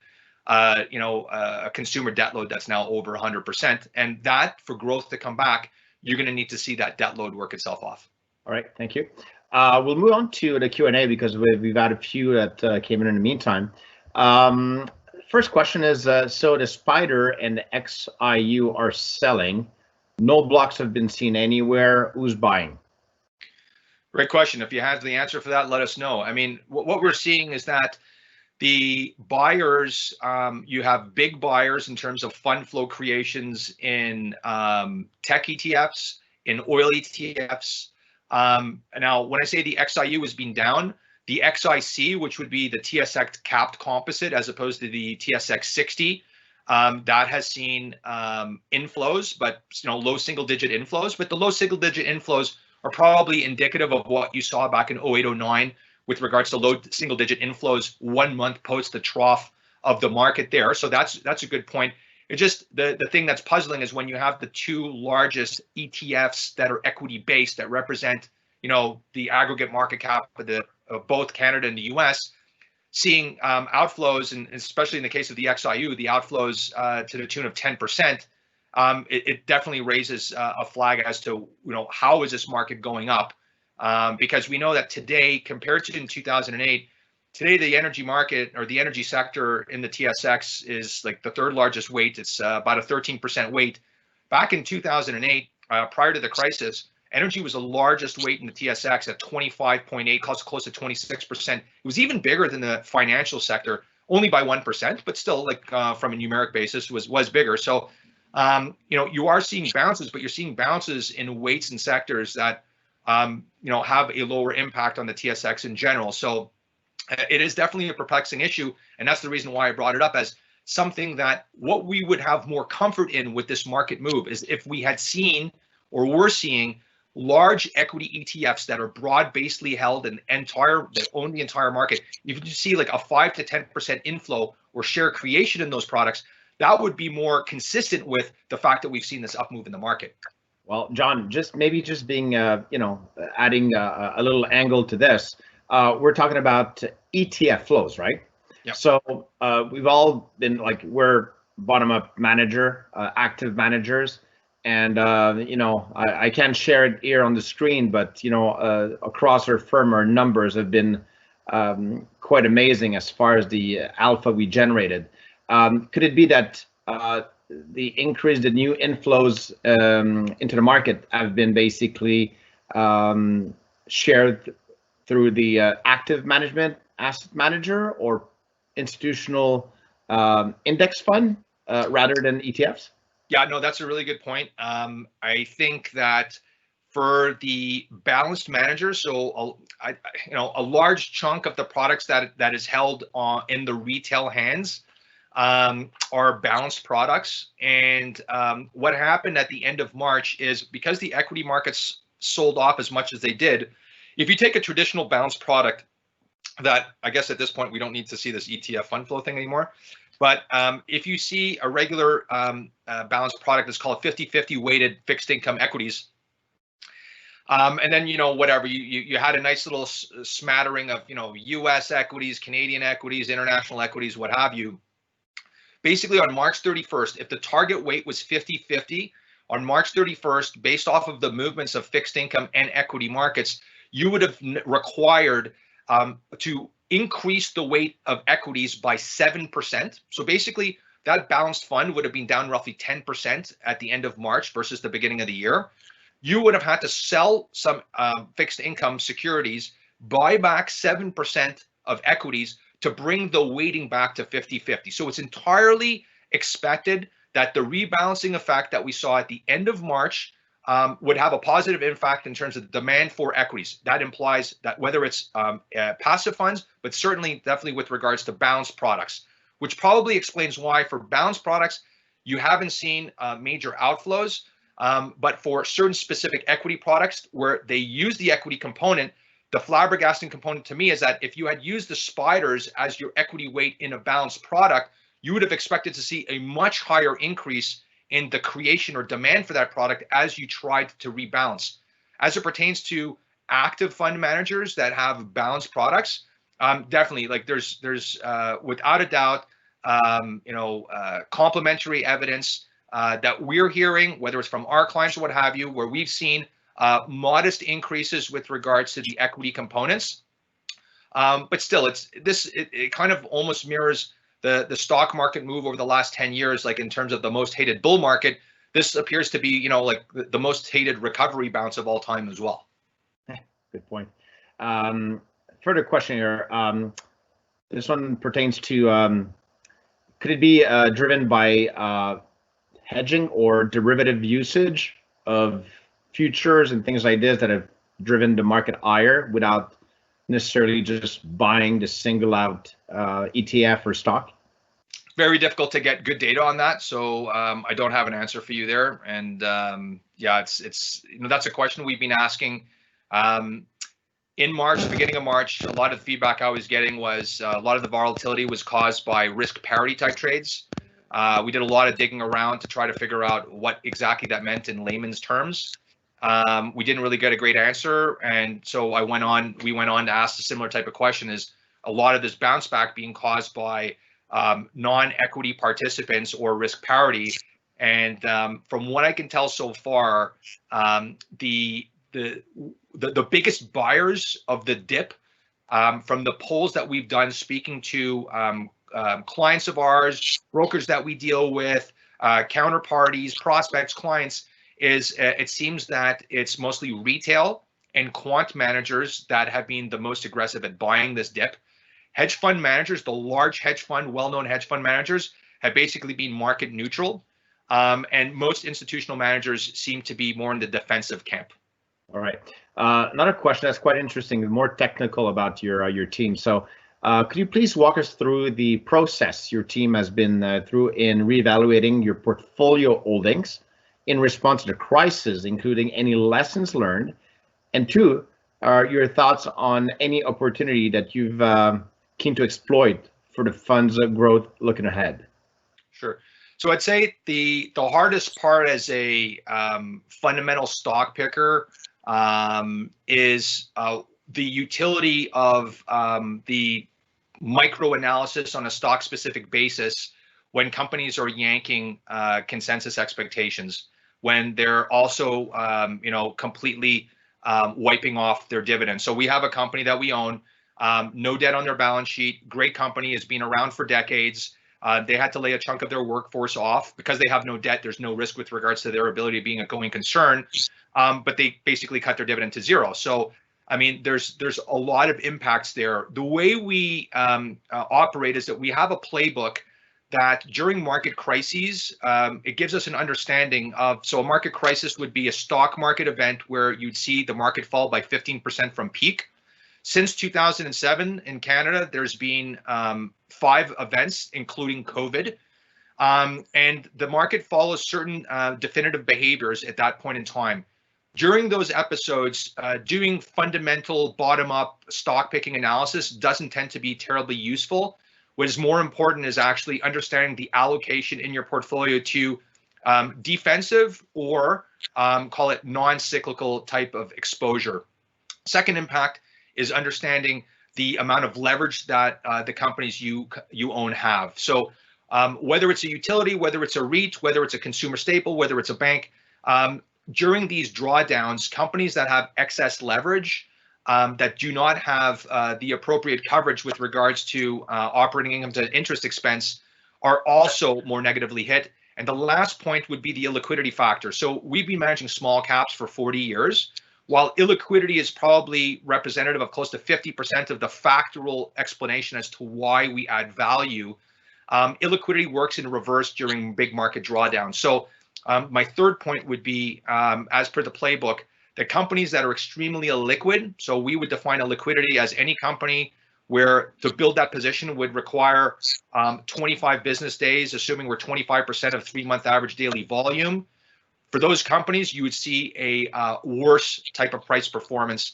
A consumer debt load that's now over 100%, and that for growth to come back, you're going to need to see that debt load work itself off. All right, thank you. We'll move on to the Q&A because we've had a few that came in the meantime. First question is, so the Spider and the XIU are selling. No blocks have been seen anywhere. Who's buying? Great question. If you have the answer for that, let us know. I mean, what we're seeing is that the buyers, you have big buyers in terms of fund flow creations in tech ETFs, in oil ETFs. Now, when I say the XIU has been down, the XIC, which would be the TSX capped composite as opposed to the TSX 60, that has seen inflows, but low single digit inflows. But the low single digit inflows are probably indicative of what you saw back in 0809 with regards to low single digit inflows 1 month post the trough of the market there. So that's a good point. It just the thing that's puzzling is when you have the two largest ETFs that are equity based that represent the aggregate market cap of both Canada and the US, seeing outflows, and especially in the case of the XIU, the outflows to the tune of 10%. It definitely raises a flag as to how is this market going up, because we know that today compared to in 2008, today the energy market or the energy sector in the TSX is like the third largest weight. It's about a 13% weight. Back in 2008, prior to the crisis, energy was the largest weight in the TSX at 25.8, close to 26%. It was even bigger than the financial sector, only by 1%, but still, like from a numeric basis, was bigger. So you are seeing bounces, but you're seeing bounces in weights and sectors that have a lower impact on the TSX in general. So it is definitely a perplexing issue, and that's the reason why I brought it up as something that what we would have more comfort in with this market move is if we had seen or were seeing large equity ETFs that are broad-basedly held and that own the entire market. If you see like a 5 to 10% inflow or share creation in those products, that would be more consistent with the fact that we've seen this up move in the market. Well, John, just being, adding a little angle to this, we're talking about ETF flows, right? Yep. So we've all been we're bottom-up manager, active managers, and I can't share it here on the screen, but across our firm, our numbers have been quite amazing as far as the alpha we generated. Could it be that the new inflows into the market have been basically shared through the active management asset manager or institutional index fund rather than ETFs? Yeah, no, that's a really good point. I think that for the balanced managers, so a large chunk of the products that is held in the retail hands are balanced products. And what happened at the end of March is because the equity markets sold off as much as they did, if you take a traditional balanced product that I guess at this point we don't need to see this ETF fund flow thing anymore. But if you see a regular balanced product that's called 50-50 weighted fixed income equities, and then whatever you had a nice little smattering of U.S. equities, Canadian equities, international equities, what have you. Basically, on March 31st, if the target weight was 50-50 on March 31st, based off of the movements of fixed income and equity markets, you would have required to increase the weight of equities by 7%. So basically, that balanced fund would have been down roughly 10% at the end of March versus the beginning of the year. You would have had to sell some fixed income securities, buy back 7% of equities to bring the weighting back to 50-50. So it's entirely expected that the rebalancing effect that we saw at the end of March would have a positive impact in terms of the demand for equities. That implies that whether it's passive funds, but certainly definitely with regards to balanced products, which probably explains why for balanced products, you haven't seen major outflows. But for certain specific equity products where they use the equity component the flabbergasting component to me is that if you had used the spiders as your equity weight in a balanced product, you would have expected to see a much higher increase in the creation or demand for that product as you tried to rebalance. As it pertains to active fund managers that have balanced products, definitely, like there's without a doubt, complementary evidence that we're hearing, whether it's from our clients or what have you, where we've seen modest increases with regards to the equity components. But still, it kind of almost mirrors the stock market move over the last 10 years, like in terms of the most hated bull market. This appears to be, like the most hated recovery bounce of all time as well. Good point. Further question here. This one pertains to, could it be driven by hedging or derivative usage of futures and things like this that have driven the market higher without necessarily just buying the single out ETF or stock? Very difficult to get good data on that, so I don't have an answer for you there. And yeah, it's that's a question we've been asking. In March, beginning of March, a lot of the feedback I was getting was a lot of the volatility was caused by risk parity type trades. We did a lot of digging around to try to figure out what exactly that meant in layman's terms. We didn't really get a great answer, and so we went on to ask a similar type of question: is a lot of this bounce back being caused by non-equity participants or risk parity? And from what I can tell so far, the biggest buyers of the dip, from the polls that we've done, speaking to clients of ours, brokers that we deal with, counterparties, prospects, clients, is it seems that it's mostly retail and quant managers that have been the most aggressive at buying this dip. Hedge fund managers, the large hedge fund, well-known hedge fund managers, have basically been market neutral, and most institutional managers seem to be more in the defensive camp. All right. Another question that's quite interesting, more technical about your team. So could you please walk us through the process your team has been through in reevaluating your portfolio holdings in response to the crisis, including any lessons learned? And two, are your thoughts on any opportunity that you've keen to exploit for the fund's growth looking ahead? Sure. So I'd say the hardest part as a fundamental stock picker is the utility of the micro analysis on a stock specific basis when companies are yanking consensus expectations, when they're also completely wiping off their dividends. So we have a company that we own, no debt on their balance sheet, great company, has been around for decades. They had to lay a chunk of their workforce off because they have no debt. There's no risk with regards to their ability of being a going concern, but they basically cut their dividend to zero. So, I mean, there's a lot of impacts there. The way we operate is that we have a playbook that during market crises, it gives us an understanding of, so a market crisis would be a stock market event where you'd see the market fall by 15% from peak. Since 2007 in Canada, there's been 5 events, including COVID, and the market follows certain definitive behaviors at that point in time. During those episodes, doing fundamental bottom-up stock picking analysis doesn't tend to be terribly useful. What is more important is actually understanding the allocation in your portfolio to defensive or call it non-cyclical type of exposure. Second impact is understanding the amount of leverage that the companies you own have. So whether it's a utility, whether it's a REIT, whether it's a consumer staple, whether it's a bank, during these drawdowns, companies that have excess leverage, that do not have the appropriate coverage with regards to operating income to interest expense, are also more negatively hit. And the last point would be the illiquidity factor. So we've been managing small caps for 40 years. While illiquidity is probably representative of close to 50% of the factual explanation as to why we add value, illiquidity works in reverse during big market drawdowns. So my third point would be, as per the playbook, the companies that are extremely illiquid, so we would define illiquidity as any company where to build that position would require 25 business days, assuming we're 25% of 3-month average daily volume. For those companies, you would see a worse type of price performance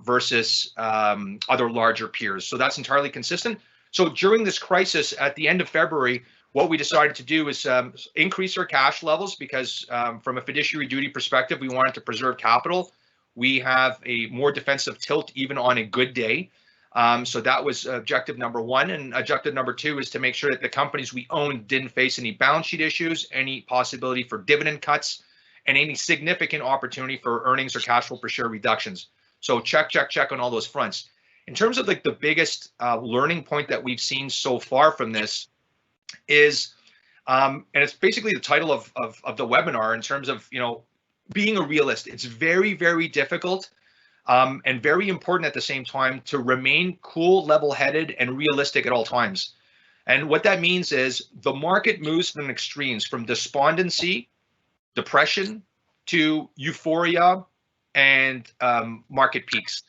versus other larger peers. So that's entirely consistent. So during this crisis at the end of February, what we decided to do is increase our cash levels because from a fiduciary duty perspective, we wanted to preserve capital. We have a more defensive tilt even on a good day. So that was objective number one. And objective number two is to make sure that the companies we owned didn't face any balance sheet issues, any possibility for dividend cuts, and any significant opportunity for earnings or cash flow per share reductions. So check on all those fronts. In terms of like the biggest learning point that we've seen so far from this is, and it's basically the title of the webinar in terms of, being a realist. It's very, very difficult and very important at the same time to remain cool, level-headed, and realistic at all times. And what that means is the market moves from extremes, from despondency, depression, to euphoria and market peaks.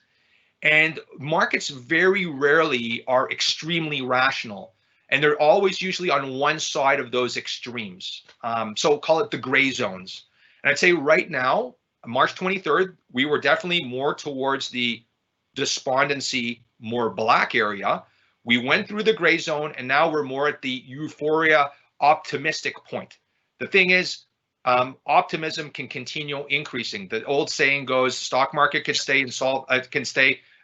And markets very rarely are extremely rational. And they're always usually on one side of those extremes. So call it the gray zones. And I'd say right now, March 23rd, we were definitely more towards the despondency, more black area. We went through the gray zone, and now we're more at the euphoria optimistic point. The thing is, optimism can continue increasing. The old saying goes, stock market can stay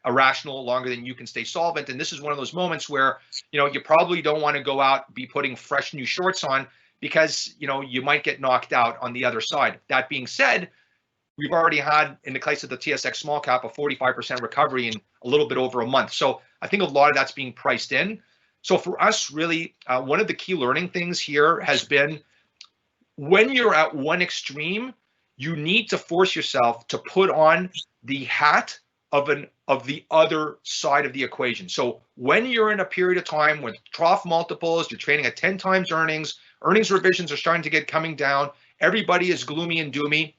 irrational longer than you can stay solvent. And this is one of those moments where, you probably don't want to go out, be putting fresh new shorts on because, you might get knocked out on the other side. That being said, we've already had, in the case of the TSX small cap, a 45% recovery in a little bit over a month. So I think a lot of that's being priced in. So for us, really, one of the key learning things here has been when you're at one extreme, you need to force yourself to put on the hat of the other side of the equation. So when you're in a period of time with trough multiples, you're trading at 10 times earnings revisions are starting to get coming down, everybody is gloomy and doomy,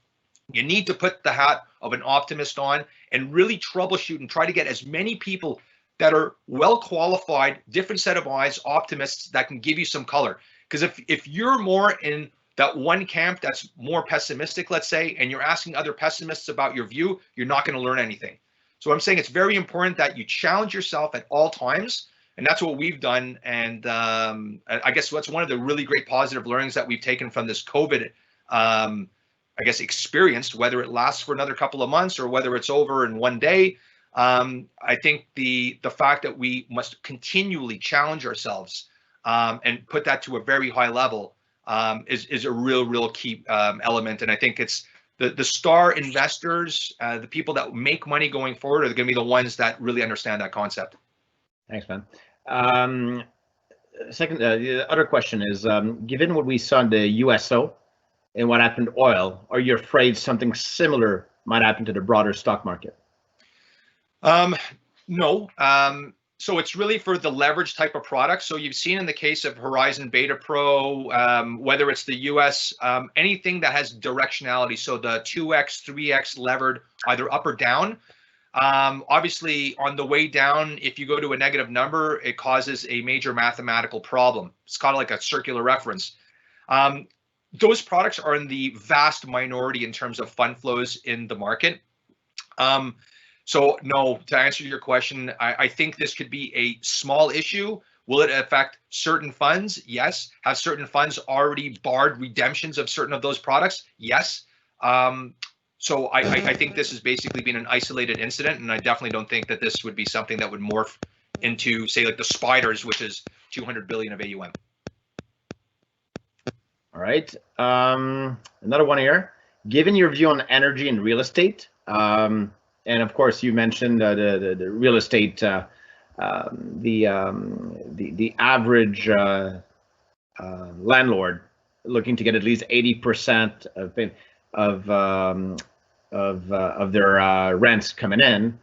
you need to put the hat of an optimist on and really troubleshoot and try to get as many people that are well qualified, different set of eyes, optimists that can give you some color. Because if you're more in that one camp that's more pessimistic, let's say, and you're asking other pessimists about your view, you're not going to learn anything. So I'm saying it's very important that you challenge yourself at all times, and that's what we've done. And I guess that's one of the really great positive learnings that we've taken from this COVID, experience, whether it lasts for another couple of months or whether it's over in one day. I think the fact that we must continually challenge ourselves and put that to a very high level is a real key element. And I think it's the star investors, the people that make money going forward, are going to be the ones that really understand that concept. Thanks, man. Second, the other question is, given what we saw in the USO and what happened to oil, are you afraid something similar might happen to the broader stock market? No. So it's really for the leverage type of product. So you've seen in the case of Horizon Beta Pro, whether it's the US, anything that has directionality. So the 2x, 3x levered, either up or down. Obviously, on the way down, if you go to a negative number, it causes a major mathematical problem. It's kind of like a circular reference. Those products are in the vast minority in terms of fund flows in the market. So no, to answer your question, I think this could be a small issue. Will it affect certain funds? Yes. Have certain funds already barred redemptions of certain of those products? Yes. So I think this has basically been an isolated incident, and I definitely don't think that this would be something that would morph into, say, like the spiders, which is 200 billion of AUM. All right. Another one here. Given your view on energy and real estate, and of course, you mentioned the real estate, the average landlord looking to get at least 80% of their rents coming in.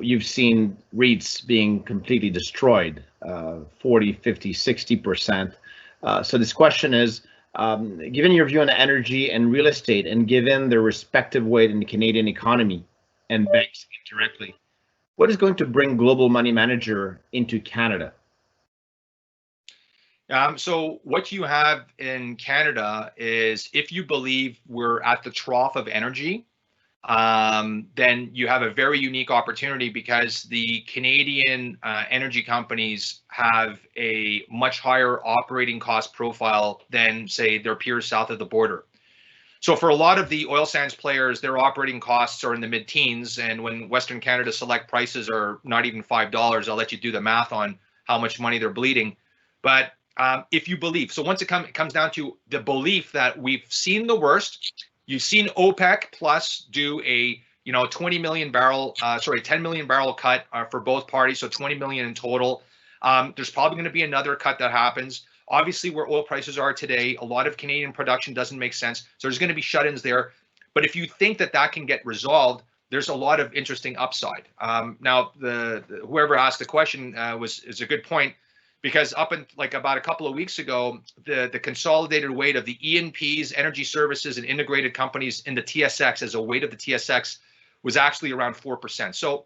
You've seen REITs being completely destroyed, 40, 50, 60%. So this question is, given your view on energy and real estate, and given their respective weight in the Canadian economy and banks indirectly, what is going to bring Global Money Manager into Canada? So what you have in Canada is, if you believe we're at the trough of energy, then you have a very unique opportunity because the Canadian energy companies have a much higher operating cost profile than, say, their peers south of the border. So for a lot of the oil sands players, their operating costs are in the mid-teens, and when Western Canada Select prices are not even $5, I'll let you do the math on how much money they're bleeding. But if you believe, so once it comes down to the belief that we've seen the worst, you've seen OPEC plus do a 10 million barrel cut for both parties, so 20 million in total. There's probably going to be another cut that happens. Obviously, where oil prices are today, a lot of Canadian production doesn't make sense. So there's going to be shut-ins there. But if you think that that can get resolved, there's a lot of interesting upside. Now, whoever asked the question is a good point, because up in like about a couple of weeks ago, the consolidated weight of the E&Ps, energy services, and integrated companies in the TSX as a weight of the TSX was actually around 4%. So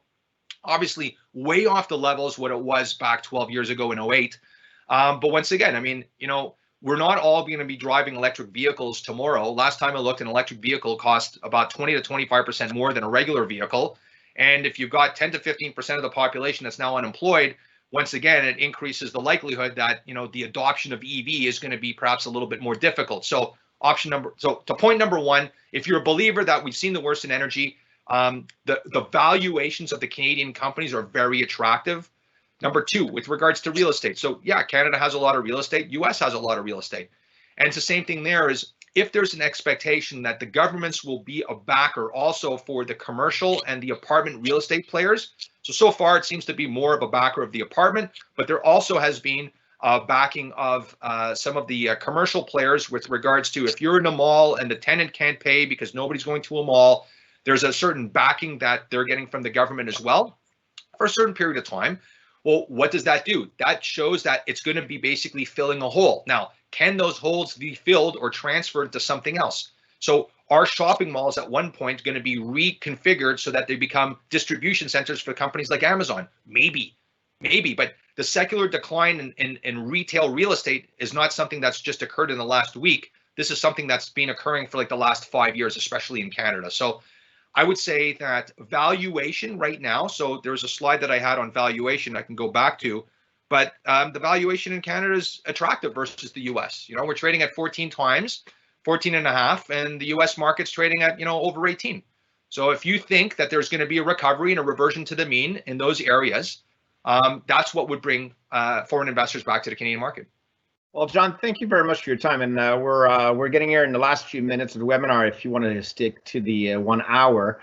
obviously way off the levels what it was back 12 years ago in 08. But once again, I mean, we're not all going to be driving electric vehicles tomorrow. Last time I looked, an electric vehicle cost about 20 to 25% more than a regular vehicle. And if you've got 10 to 15% of the population that's now unemployed, once again, it increases the likelihood that, the adoption of EV is going to be perhaps a little bit more difficult. So to point number one, if you're a believer that we've seen the worst in energy, the valuations of the Canadian companies are very attractive. Number two, with regards to real estate. So yeah, Canada has a lot of real estate. US has a lot of real estate. And it's the same thing there is if there's an expectation that the governments will be a backer also for the commercial and the apartment real estate players. So far it seems to be more of a backer of the apartment, but there also has been backing of some of the commercial players with regards to if you're in a mall and the tenant can't pay because nobody's going to a mall, there's a certain backing that they're getting from the government as well for a certain period of time. Well, what does that do? That shows that it's going to be basically filling a hole. Now, can those holes be filled or transferred to something else? So are shopping malls at one point going to be reconfigured so that they become distribution centers for companies like Amazon? Maybe. But the secular decline in retail real estate is not something that's just occurred in the last week. This is something that's been occurring for like the last 5 years, especially in Canada. So I would say that valuation right now, so there's a slide that I had on valuation I can go back to, but the valuation in Canada is attractive versus the US. We're trading at 14 times, 14 and a half, and the US market's trading at, over 18. So if you think that there's going to be a recovery and a reversion to the mean in those areas, that's what would bring foreign investors back to the Canadian market. Well, John, thank you very much for your time, and we're getting here in the last few minutes of the webinar. If you wanted to stick to the 1 hour,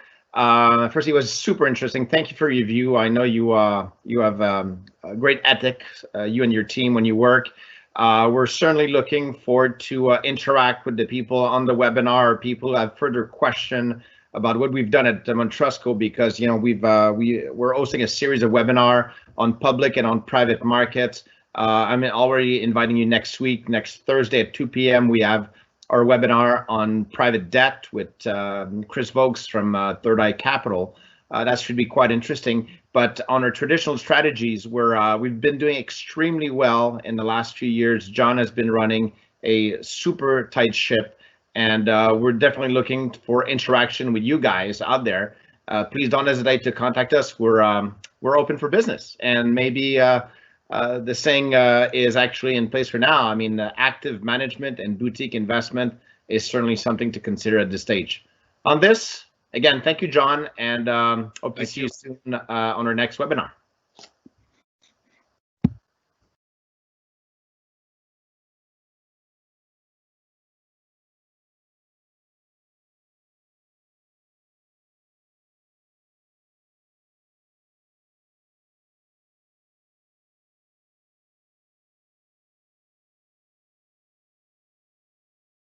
first, it was super interesting. Thank you for your view. I know you have a great ethic, you and your team when you work. We're certainly looking forward to interact with the people on the webinar, or people who have further question about what we've done at Montrusco, because we're hosting a series of webinar on public and on private markets. I'm already inviting you next week, next Thursday at 2 p.m. We have our webinar on private debt with Chris Vokes from Third Eye Capital. That should be quite interesting. But on our traditional strategies, we've been doing extremely well in the last few years. John has been running a super tight ship, and we're definitely looking for interaction with you guys out there. Please don't hesitate to contact us. We're open for business, and maybe the saying is actually in place for now. I mean, active management and boutique investment is certainly something to consider at this stage. On this, again, thank you, John, and hope to see you soon on our next webinar.